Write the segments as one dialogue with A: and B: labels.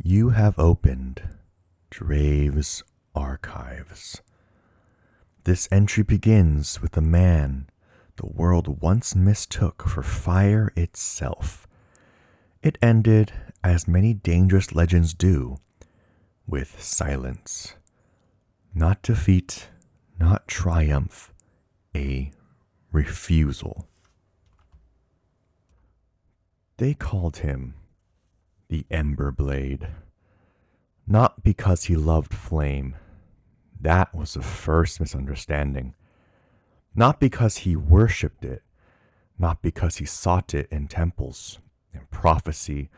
A: You have opened Drave's archives. This entry begins with a man the world once mistook for fire itself. It ended, as many dangerous legends do, with silence. Not defeat, not triumph, a refusal. They called him the Emberblade, not because he loved flame. That was the first misunderstanding. Not because he worshipped it, not because he sought it in temples, in prophecy,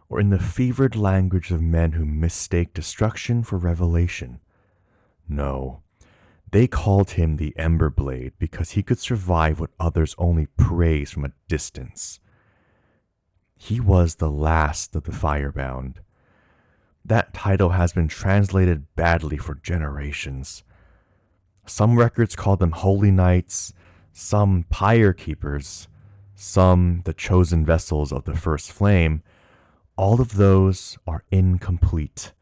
A: or in the fevered language of men who mistake destruction for revelation. No, they called him the Emberblade because he could survive what others only praise from a distance. He was the last of the firebound. That title has been translated badly for generations. Some records call them holy knights, some pyre keepers, some the chosen vessels of the first flame. All of those are incomplete.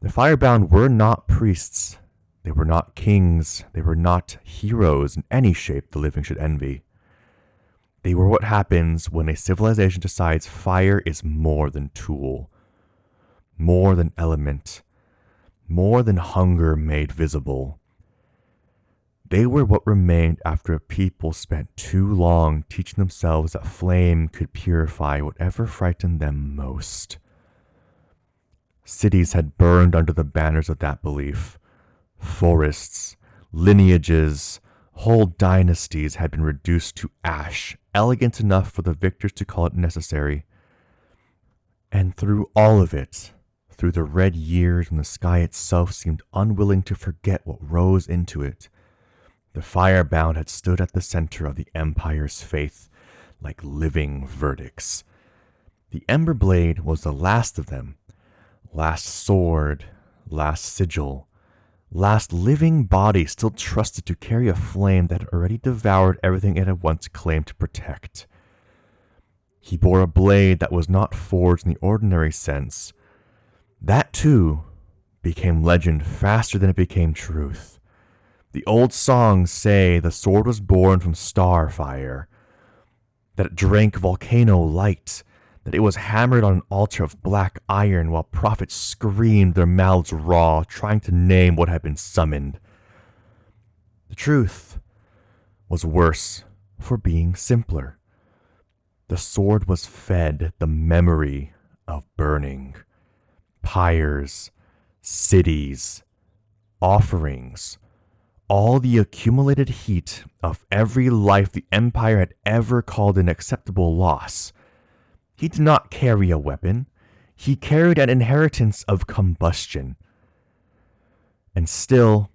A: The firebound were not priests. They were not kings. They were not heroes in any shape the living should envy. They were what happens when a civilization decides fire is more than tool, more than element, more than hunger made visible. They were what remained after a people spent too long teaching themselves that flame could purify whatever frightened them most. Cities had burned under the banners of that belief. Forests, lineages, whole dynasties had been reduced to ash, elegant enough for the victors to call it necessary. And through all of it, through the red years when the sky itself seemed unwilling to forget what rose into it, the firebound had stood at the center of the Empire's faith, like living verdicts. The Emberblade was the last of them, last sword, last sigil, last living body still trusted to carry a flame that had already devoured everything it had once claimed to protect. He bore a blade that was not forged in the ordinary sense. That, too, became legend faster than it became truth. The old songs say the sword was born from star fire, that it drank volcano light, that it was hammered on an altar of black iron while prophets screamed their mouths raw, trying to name what had been summoned. The truth was worse for being simpler. The sword was fed the memory of burning. Pyres, cities, offerings, all the accumulated heat of every life the Empire had ever called an acceptable loss. He did not carry a weapon. He carried an inheritance of combustion. And still,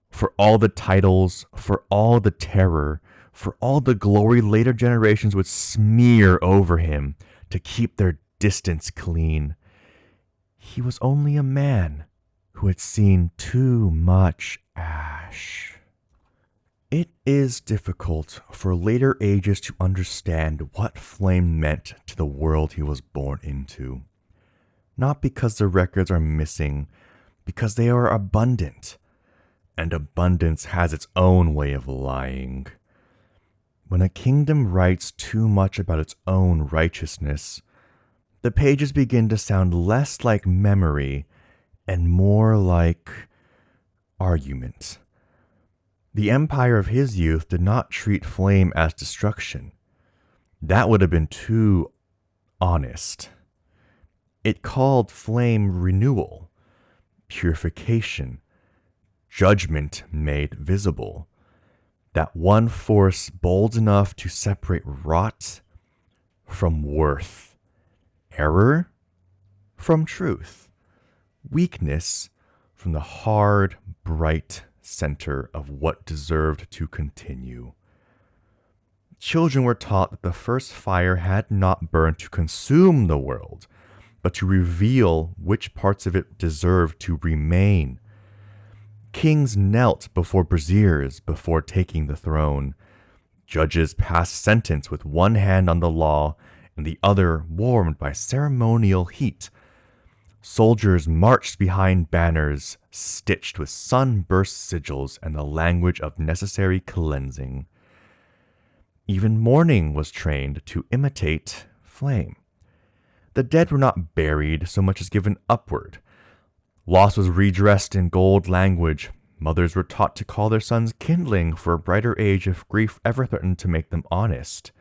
A: for all the titles, for all the terror, for all the glory later generations would smear over him to keep their distance clean, he was only a man who had seen too much ash. It is difficult for later ages to understand what flame meant to the world he was born into. Not because the records are missing, because they are abundant, and abundance has its own way of lying. When a kingdom writes too much about its own righteousness, the pages begin to sound less like memory and more like argument. The empire of his youth did not treat flame as destruction. That would have been too honest. It called flame renewal, purification, judgment made visible. That one force bold enough to separate rot from worth, error from truth, weakness from the hard, bright center of what deserved to continue. Children were taught that the first fire had not burned to consume the world, but to reveal which parts of it deserved to remain. Kings knelt before braziers before taking the throne. Judges passed sentence with one hand on the law and the other warmed by ceremonial heat. Soldiers marched behind banners stitched with sunburst sigils and the language of necessary cleansing. Even mourning was trained to imitate flame. The dead were not buried so much as given upward. Loss was redressed in gold language. Mothers were taught to call their sons kindling for a brighter age if grief ever threatened to make them honest.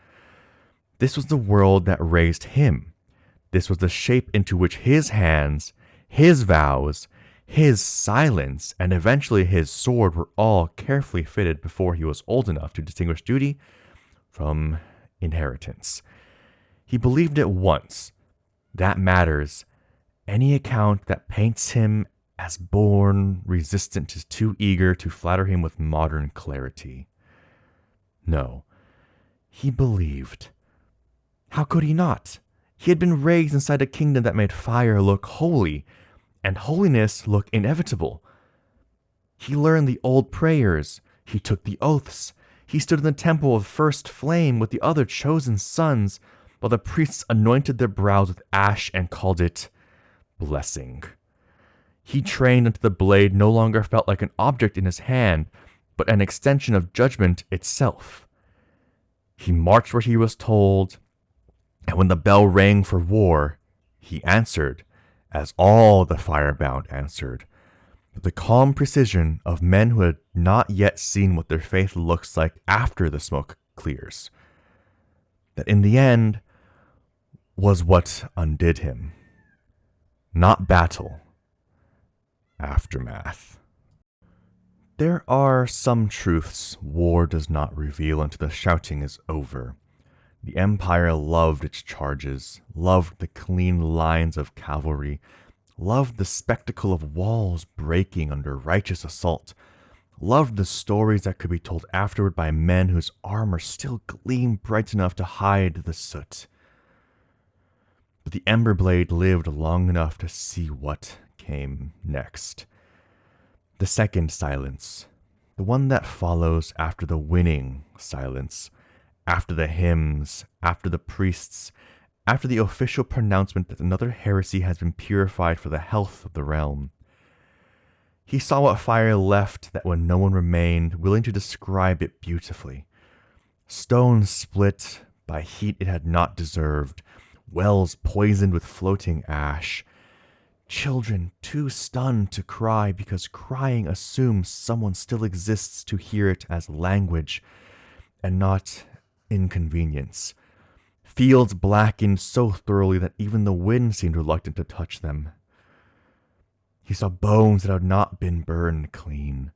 A: This was the world that raised him. This was the shape into which his hands, his vows, his silence, and eventually his sword were all carefully fitted before he was old enough to distinguish duty from inheritance. He believed it once. That matters. Any account that paints him as born resistant is too eager to flatter him with modern clarity. No, he believed. How could he not? He had been raised inside a kingdom that made fire look holy, and holiness look inevitable. He learned the old prayers. He took the oaths. He stood in the temple of first flame with the other chosen sons, while the priests anointed their brows with ash and called it blessing. He trained until the blade no longer felt like an object in his hand, but an extension of judgment itself. He marched where he was told, and when the bell rang for war, he answered, as all the firebound answered, with the calm precision of men who had not yet seen what their faith looks like after the smoke clears. That in the end was what undid him. Not battle, aftermath. There are some truths war does not reveal until the shouting is over. The Empire loved its charges, loved the clean lines of cavalry, loved the spectacle of walls breaking under righteous assault, loved the stories that could be told afterward by men whose armor still gleamed bright enough to hide the soot. But the Emberblade lived long enough to see what came next. The second silence, the one that follows after the winning silence, after the hymns, after the priests, after the official pronouncement that another heresy has been purified for the health of the realm. He saw what fire left that when no one remained willing to describe it beautifully. Stones split by heat it had not deserved, wells poisoned with floating ash, children too stunned to cry because crying assumes someone still exists to hear it as language and not inconvenience. Fields blackened so thoroughly that even the wind seemed reluctant to touch them. He saw bones that had not been burned clean.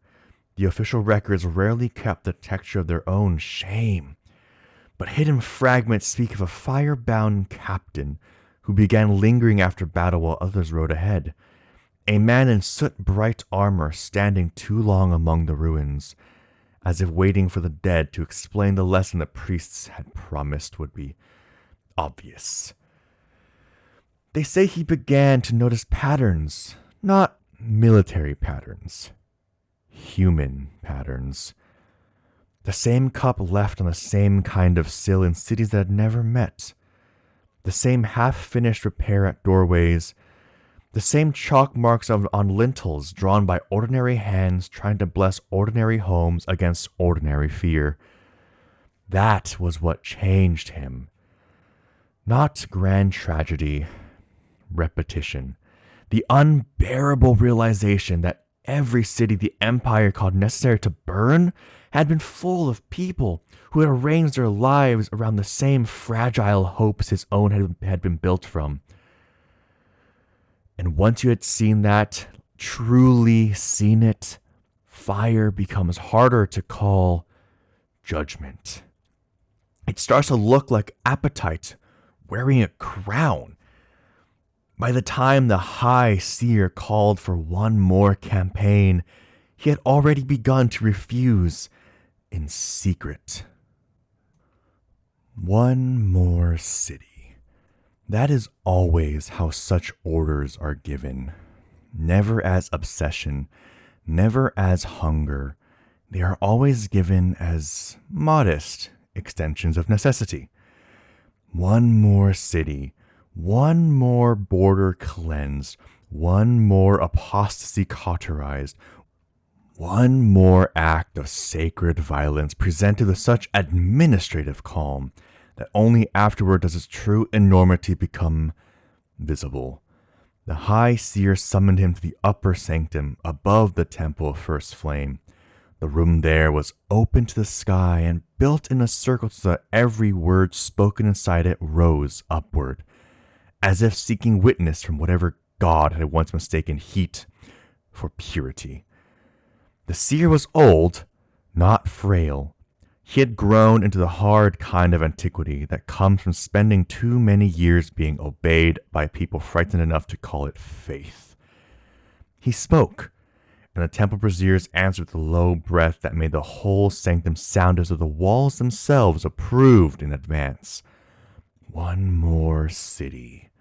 A: The official records rarely kept the texture of their own shame, but hidden fragments speak of a fire-bound captain who began lingering after battle while others rode ahead. A man in soot-bright armor standing too long among the ruins, as if waiting for the dead to explain the lesson the priests had promised would be obvious. They say he began to notice patterns, not military patterns, human patterns. The same cup left on the same kind of sill in cities that had never met. The same half-finished repair at doorways. The same chalk marks on lintels drawn by ordinary hands trying to bless ordinary homes against ordinary fear. That was what changed him. Not grand tragedy, repetition. The unbearable realization that every city the Empire called necessary to burn had been full of people who had arranged their lives around the same fragile hopes his own had been built from. And once you had seen that, truly seen it, fire becomes harder to call judgment. It starts to look like appetite wearing a crown. By the time the High Seer called for one more campaign, he had already begun to refuse in secret. One more city. That is always how such orders are given. Never as obsession, never as hunger. They are always given as modest extensions of necessity. One more city, one more border cleansed, One more apostasy cauterized, one more act of sacred violence presented with such administrative calm that only afterward does its true enormity become visible. The high seer summoned him to the upper sanctum above the temple of first flame. The room there was open to the sky and built in a circle so that every word spoken inside it rose upward, as if seeking witness from whatever god had once mistaken heat for purity. The seer was old, not frail. He had grown into the hard kind of antiquity that comes from spending too many years being obeyed by people frightened enough to call it faith. He spoke, and the temple braziers answered with a low breath that made the whole sanctum sound as though the walls themselves approved in advance. One more city.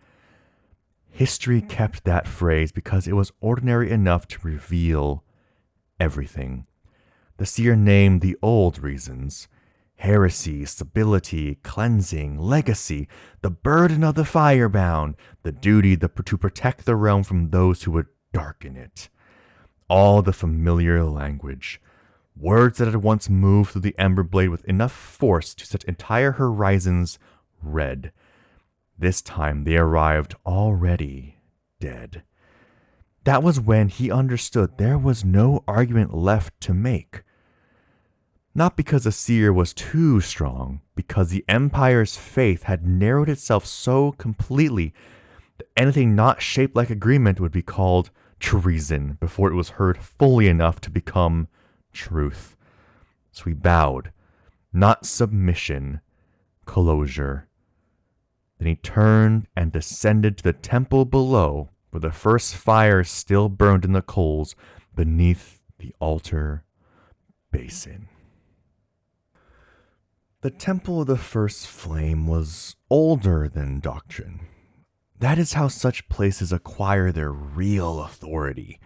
A: History kept that phrase because it was ordinary enough to reveal everything. The seer named the old reasons: heresy, stability, cleansing, legacy, the burden of the firebound, the duty to protect the realm from those who would darken it. All the familiar language, words that had once moved through the Emberblade with enough force to set entire horizons red. This time they arrived already dead. That was when he understood there was no argument left to make. Not because the seer was too strong, because the Empire's faith had narrowed itself so completely that anything not shaped like agreement would be called treason before it was heard fully enough to become truth. So he bowed, not submission, closure. Then he turned and descended to the temple below, where the first fire still burned in the coals beneath the altar basin. The temple of the first flame was older than doctrine. That is how such places acquire their real authority,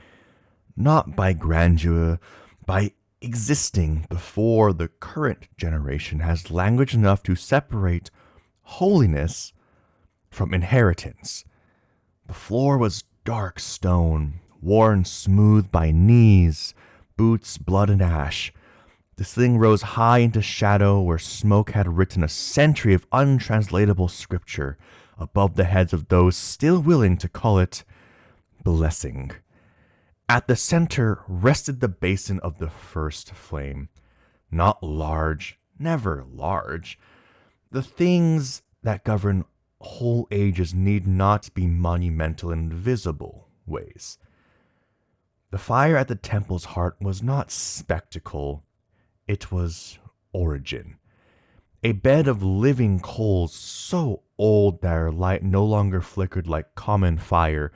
A: not by grandeur, by existing before the current generation has language enough to separate holiness from inheritance. The floor was dark stone, worn smooth by knees, boots, blood, and ash. The ceiling rose high into shadow where smoke had written a century of untranslatable scripture above the heads of those still willing to call it blessing. At the center rested the basin of the first flame. Not large, never large. The things that govern whole ages need not be monumental in visible ways. The fire at the temple's heart was not spectacle, it was origin. A bed of living coals so old that their light no longer flickered like common fire,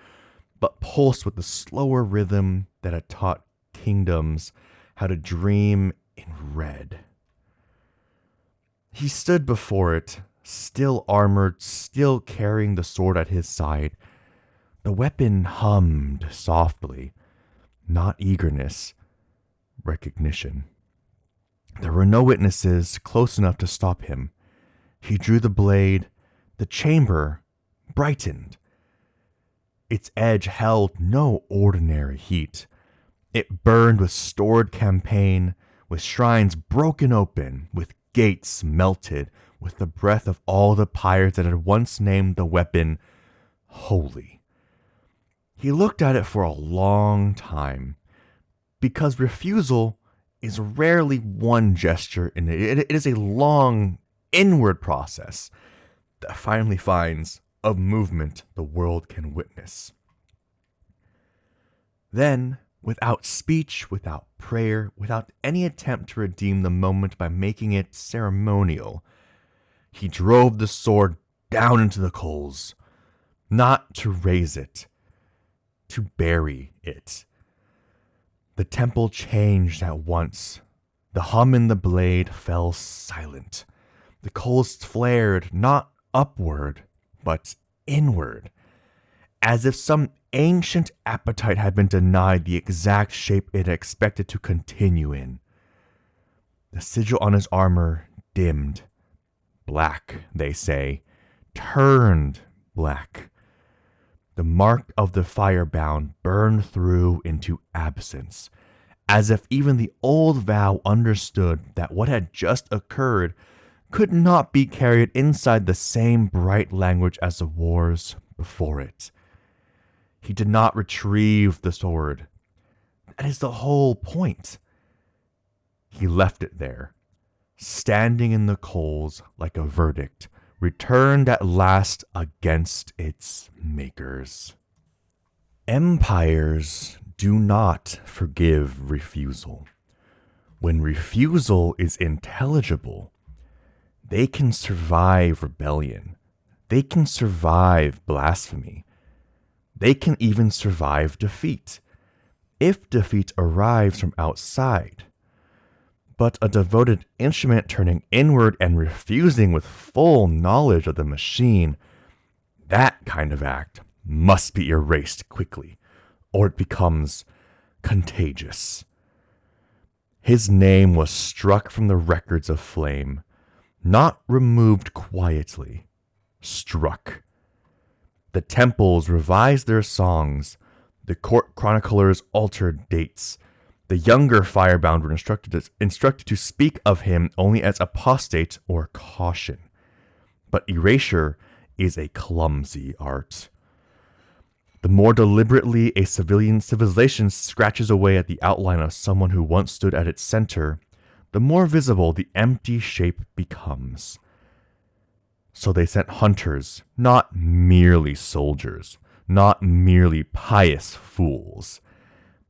A: but pulsed with the slower rhythm that had taught kingdoms how to dream in red. He stood before it, still armored, still carrying the sword at his side. The weapon hummed softly, not eagerness, recognition. There were no witnesses close enough to stop him. He drew the blade. The chamber brightened. Its edge held no ordinary heat. It burned with stored campaign, with shrines broken open, with gates melted, with the breath of all the pyres that had once named the weapon holy. He looked at it for a long time, because refusal is rarely one gesture in it. It is a long inward process that finally finds a movement the world can witness. Then, without speech, without prayer, without any attempt to redeem the moment by making it ceremonial, he drove the sword down into the coals, not to raise it, to bury it. The temple changed at once. The hum in the blade fell silent. The coals flared not upward, but inward, as if some ancient appetite had been denied the exact shape it expected to continue in. The sigil on his armor dimmed. Black, they say, turned black. the mark of the firebound burned through into absence, as if even the old vow understood that what had just occurred could not be carried inside the same bright language as the wars before it. He did not retrieve the sword. That is the whole point. He left it there, standing in the coals like a verdict, returned at last against its makers. Empires do not forgive refusal. When refusal is intelligible, they can survive rebellion. They can survive blasphemy. They can even survive defeat, if defeat arrives from outside. But a devoted instrument turning inward and refusing with full knowledge of the machine, that kind of act must be erased quickly, or it becomes contagious. His name was struck from the records of flame, not removed quietly, struck. The temples revised their songs, the court chroniclers altered dates. The younger firebound were instructed to speak of him only as apostate or caution. But erasure is a clumsy art. The more deliberately a civilization scratches away at the outline of someone who once stood at its center, the more visible the empty shape becomes. So they sent hunters, not merely soldiers, not merely pious fools.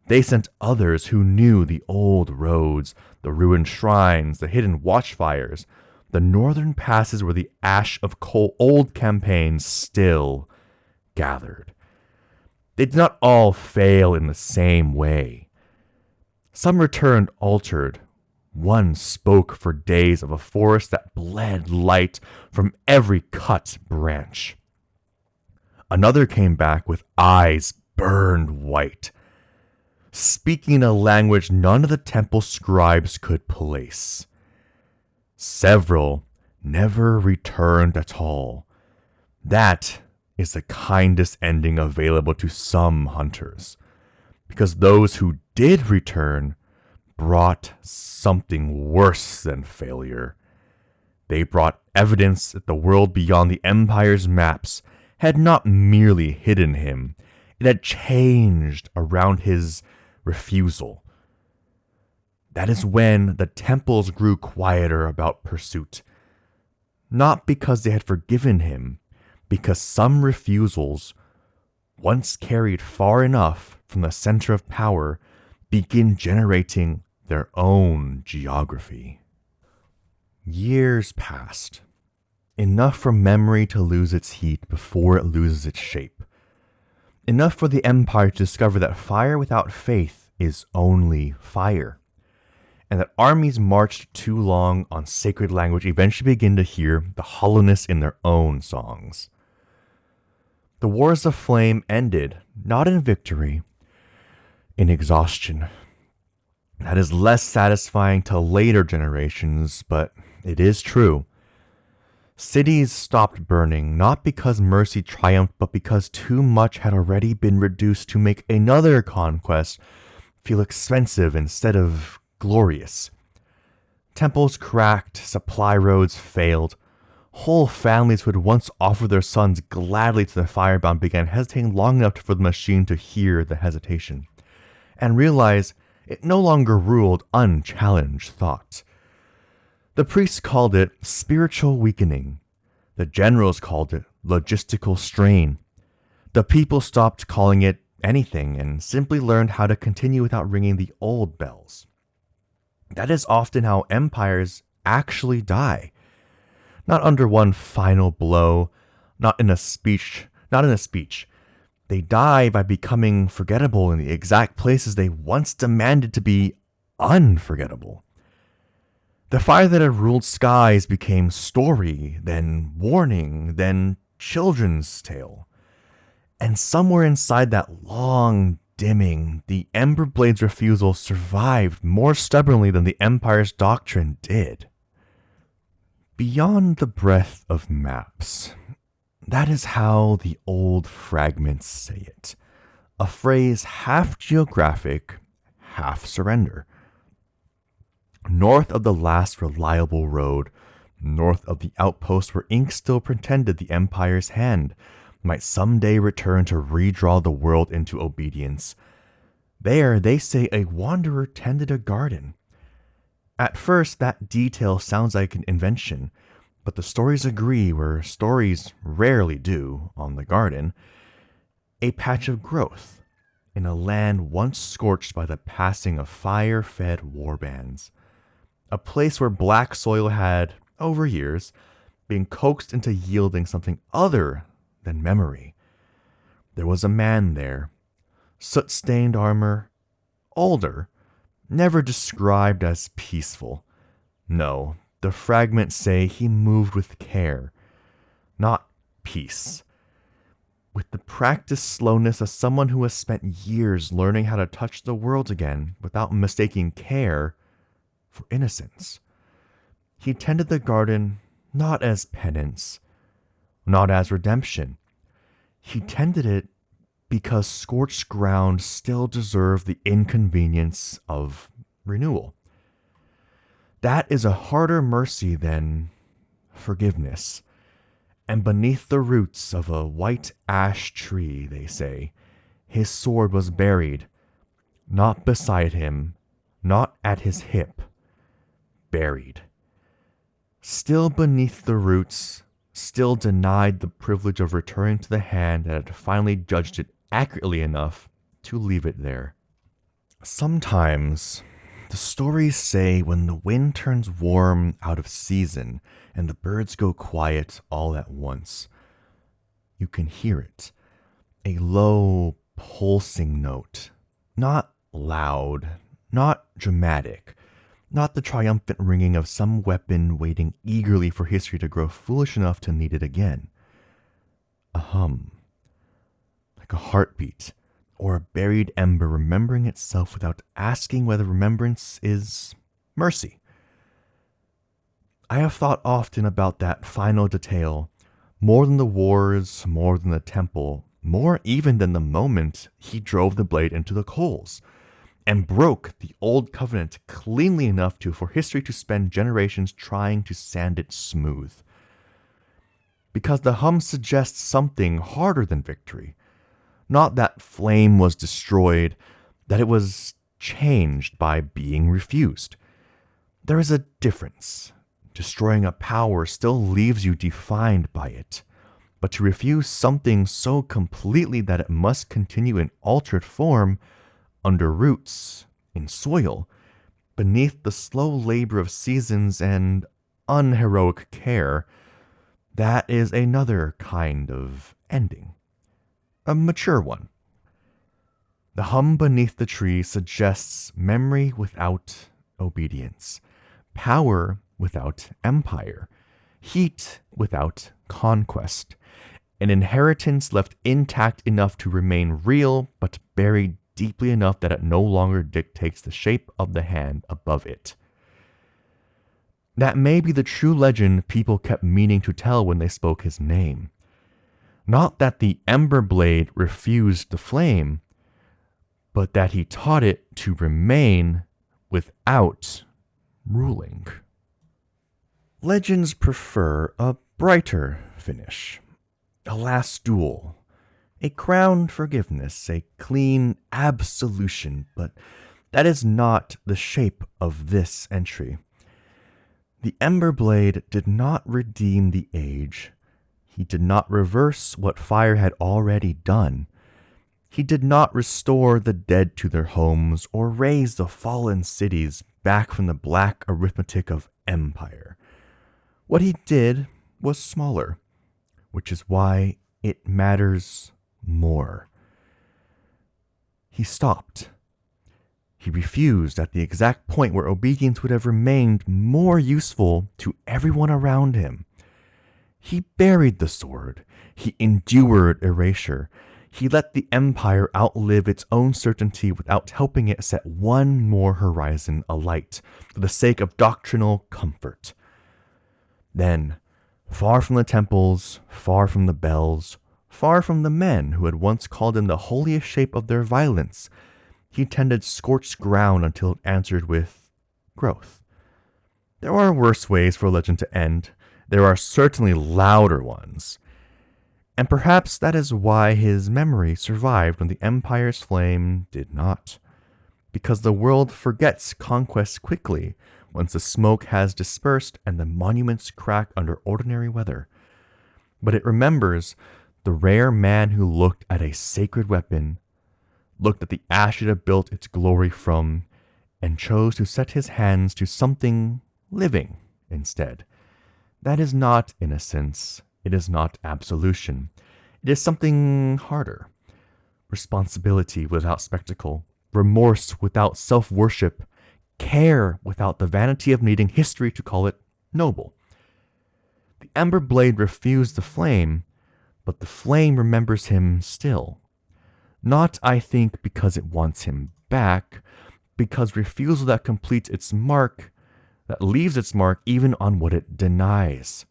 A: They sent others who knew the old roads, the ruined shrines, the hidden watchfires, the northern passes where the ash of old campaigns still gathered. They did not all fail in the same way. Some returned altered. One spoke for days of a forest that bled light from every cut branch. Another came back with eyes burned white, speaking a language none of the temple scribes could place. Several never returned at all. That is the kindest ending available to some hunters, because those who did return brought something worse than failure. They brought evidence that the world beyond the Empire's maps had not merely hidden him, it had changed around his refusal. That is when the temples grew quieter about pursuit, not because they had forgiven him, because some refusals, once carried far enough from the center of power, begin generating their own geography. Years passed, enough for memory to lose its heat before it loses its shape, enough for the Empire to discover that fire without faith is only fire, and that armies marched too long on sacred language eventually begin to hear the hollowness in their own songs. The Wars of Flame ended, not in victory, in exhaustion. That is less satisfying to later generations, but it is true. Cities stopped burning, not because mercy triumphed, but because too much had already been reduced to make another conquest feel expensive instead of glorious. Temples cracked, supply roads failed. Whole families who had once offered their sons gladly to the firebound began hesitating long enough for the machine to hear the hesitation, and realize it no longer ruled unchallenged thought. The priests called it spiritual weakening. The generals called it logistical strain. The people stopped calling it anything and simply learned how to continue without ringing the old bells. That is often how empires actually die. Not under one final blow, not in a speech. They die by becoming forgettable in the exact places they once demanded to be unforgettable. The fire that had ruled skies became story, then warning, then children's tale. And somewhere inside that long dimming, the Emberblade's refusal survived more stubbornly than the Empire's doctrine did. Beyond the breadth of maps, That is how the old fragments say it. A phrase half geographic, half surrender. North of the last reliable road, north of the outpost where ink still pretended the Empire's hand might someday return to redraw the world into obedience. There, they say a wanderer tended a garden. At first, that detail sounds like an invention, but the stories agree where stories rarely do on the garden. A patch of growth in a land once scorched by the passing of fire-fed warbands. A place where black soil had, over years, been coaxed into yielding something other than memory. There was a man there, soot-stained armor, older, never described as peaceful. No, the fragments say he moved with care, not peace. With the practiced slowness of someone who has spent years learning how to touch the world again without mistaking care for innocence. He tended the garden not as penance, not as redemption. He tended it because scorched ground still deserved the inconvenience of renewal. That is a harder mercy than forgiveness. And beneath the roots of a white ash tree, they say, his sword was buried, not beside him, not at his hip, buried. Still beneath the roots, still denied the privilege of returning to the hand that had finally judged it accurately enough to leave it there. Sometimes, the stories say when the wind turns warm out of season and the birds go quiet all at once, you can hear it. A low, pulsing note. Not loud, not dramatic, not the triumphant ringing of some weapon waiting eagerly for history to grow foolish enough to need it again. A hum. Like a heartbeat, or a buried ember remembering itself without asking whether remembrance is mercy. I have thought often about that final detail, more than the wars, more than the temple, more even than the moment he drove the blade into the coals, and broke the old covenant cleanly enough for history to spend generations trying to sand it smooth. Because the hum suggests something harder than victory. Not that flame was destroyed, that it was changed by being refused. There is a difference. Destroying a power still leaves you defined by it, but to refuse something so completely that it must continue in altered form, under roots, in soil, beneath the slow labor of seasons and unheroic care, that is another kind of ending. A mature one. The hum beneath the tree suggests memory without obedience, power without empire, heat without conquest, an inheritance left intact enough to remain real but buried deeply enough that it no longer dictates the shape of the hand above it. That may be the true legend people kept meaning to tell when they spoke his name. Not that the Emberblade refused the flame, but that he taught it to remain without ruling. Legends prefer a brighter finish, a last duel, a crowned forgiveness, a clean absolution, but that is not the shape of this entry. The Emberblade did not redeem the age. He did not reverse what fire had already done. He did not restore the dead to their homes or raise the fallen cities back from the black arithmetic of empire. What he did was smaller, which is why it matters more. He stopped. He refused at the exact point where obedience would have remained more useful to everyone around him. He buried the sword. He endured erasure. He let the empire outlive its own certainty without helping it set one more horizon alight for the sake of doctrinal comfort. Then, Far from the temples, far from the bells, far from the men who had once called him the holiest shape of their violence, he tended scorched ground until it answered with growth. There are worse ways for a legend to end. There are certainly louder ones. And perhaps that is why his memory survived when the Empire's flame did not. Because the world forgets conquest quickly once the smoke has dispersed and the monuments crack under ordinary weather. But it remembers the rare man who looked at a sacred weapon, looked at the ash it had built its glory from, and chose to set his hands to something living instead. That is not innocence. It is not absolution. It is something harder. Responsibility without spectacle, remorse without self-worship, care without the vanity of needing history to call it noble. The Emberblade refused the flame, but the flame remembers him still. Not, I think, because it wants him back, because refusal that completes its mark, that leaves its mark even on what it denies.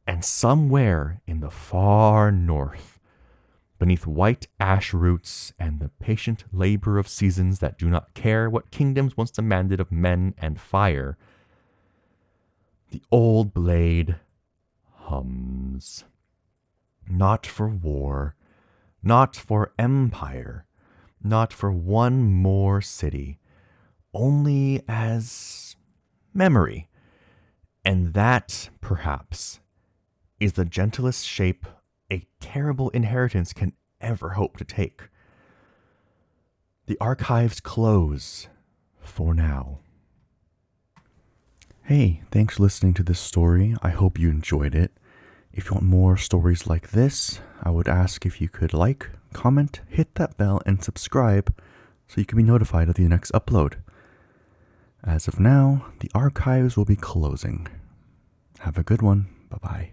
A: And somewhere in the far north, beneath white ash roots and the patient labor of seasons that do not care what kingdoms once demanded of men and fire, the old blade hums. Not for war, not for empire, not for one more city, only as memory. And that, perhaps, is the gentlest shape a terrible inheritance can ever hope to take. The archives close for now. Hey, thanks for listening to this story. I hope you enjoyed it. If you want more stories like this, I would ask if you could like, comment, hit that bell, and subscribe so you can be notified of the next upload. As of now, the archives will be closing. Have a good one. Bye-bye.